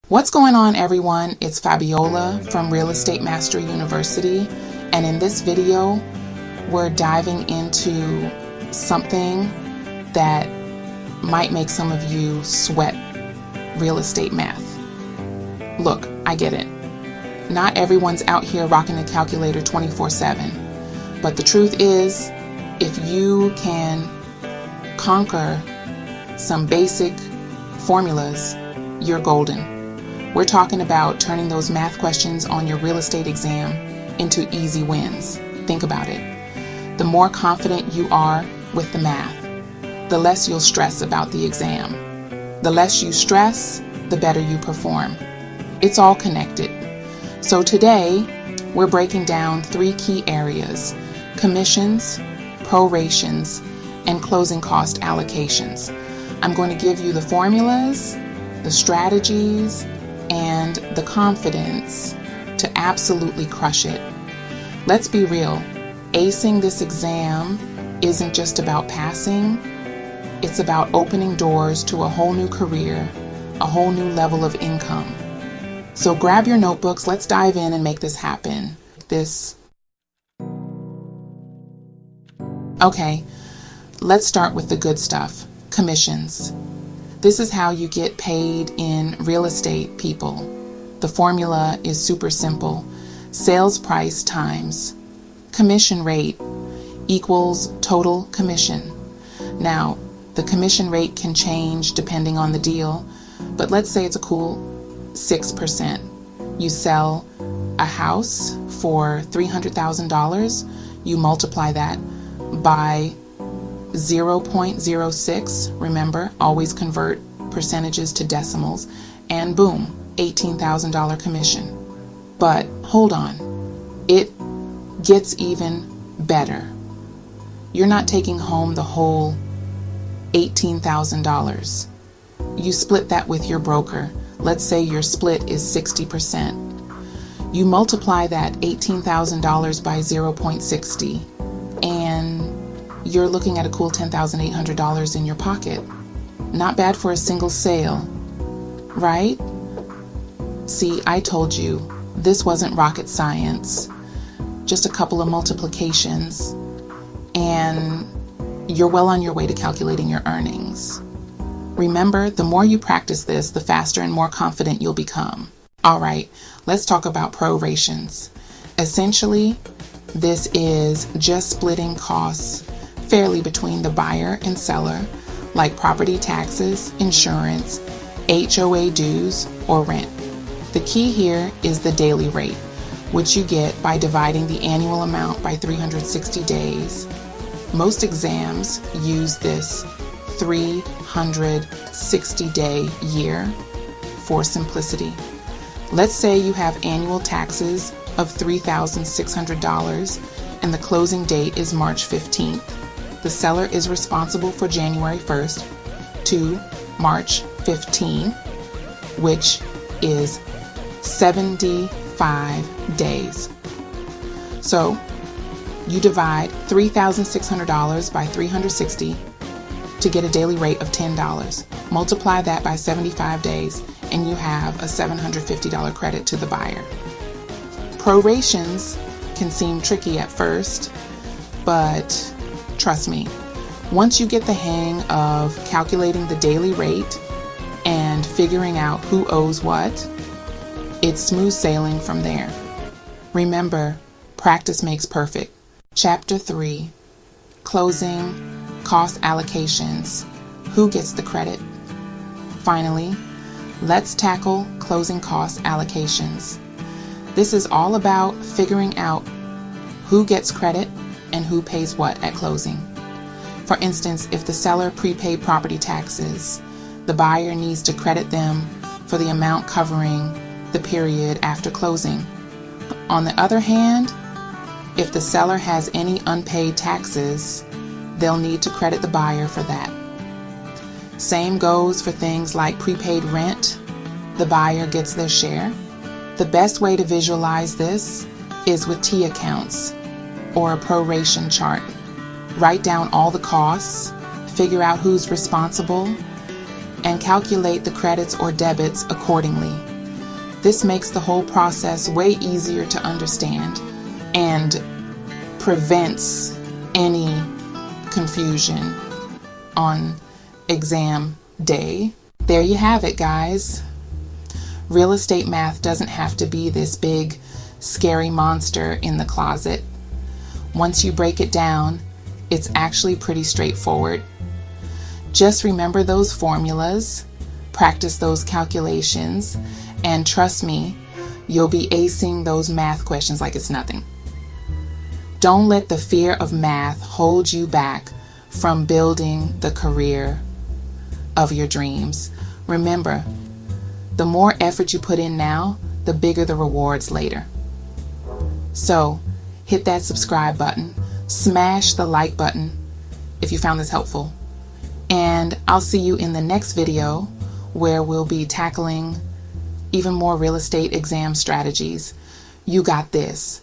What's going on, everyone? It's Fabiola from Real Estate Mastery University, and in this video we're diving into something that might make some of you sweat real estate math. Look, I get it. Not everyone's out here rocking a calculator 24/7, but the truth is, if you can conquer some basic formulas, you're golden. We're talking about turning those math questions on your real estate exam into easy wins. Think about it. The more confident you are with the math, the less you'll stress about the exam. The less you stress, the better you perform. It's all connected. So today, we're breaking down 3 key areas: commissions, prorations, and closing cost allocations. I'm going to give you the formulas, the strategies, and the confidence to absolutely crush it. Let's be real. Acing this exam isn't just about passing. It's about opening doors to a whole new career, a whole new level of income. So grab your notebooks. Let's dive in and make this happen. Okay, let's start with the good stuff. Commissions. This is how you get paid in real estate, people. The formula is super simple. Sales price times commission rate equals total commission. Now, the commission rate can change depending on the deal, but let's say it's a cool 6%. You sell a house for $300,000. You multiply that by 0.06, remember, always convert percentages to decimals, and boom, $18,000 commission. But hold on, it gets even better. You're not taking home the whole $18,000. You split that with your broker. Let's say your split is 60%. You multiply that $18,000 by 0.60, and you're looking at a cool $10,800 in your pocket. Not bad for a single sale, right? See, I told you, this wasn't rocket science. Just a couple of multiplications, and you're well on your way to calculating your earnings. Remember, the more you practice this, the faster and more confident you'll become. All right, let's talk about prorations. Essentially, this is just splitting costs fairly between the buyer and seller, like property taxes, insurance, HOA dues, or rent. The key here is the daily rate, which you get by dividing the annual amount by 360 days. Most exams use this 360-day year for simplicity. Let's say you have annual taxes of $3,600 and the closing date is March 15th. The seller is responsible for January 1st to March 15th, which is 75 days. So you divide $3,600 by 360 to get a daily rate of $10. Multiply that by 75 days and you have a $750 credit to the buyer. Prorations can seem tricky at first, but trust me, once you get the hang of calculating the daily rate and figuring out who owes what, it's smooth sailing from there. Remember, practice makes perfect. Chapter 3, closing cost allocations. Who gets the credit? Finally, let's tackle closing cost allocations. This is all about figuring out who gets credit and who pays what at closing. For instance, if the seller prepaid property taxes, the buyer needs to credit them for the amount covering the period after closing. On the other hand, if the seller has any unpaid taxes, they'll need to credit the buyer for that. Same goes for things like prepaid rent. The buyer gets their share. The best way to visualize this is with T accounts or a proration chart. Write down all the costs, figure out who's responsible, and calculate the credits or debits accordingly. This makes the whole process way easier to understand and prevents any confusion on exam day. There you have it, guys. Real estate math doesn't have to be this big, scary monster in the closet. Once you break it down, it's actually pretty straightforward. Just remember those formulas, practice those calculations, and trust me, you'll be acing those math questions like it's nothing. Don't let the fear of math hold you back from building the career of your dreams. Remember, the more effort you put in now, the bigger the rewards later. So, hit that subscribe button, smash the like button if you found this helpful, and I'll see you in the next video where we'll be tackling even more real estate exam strategies. You got this.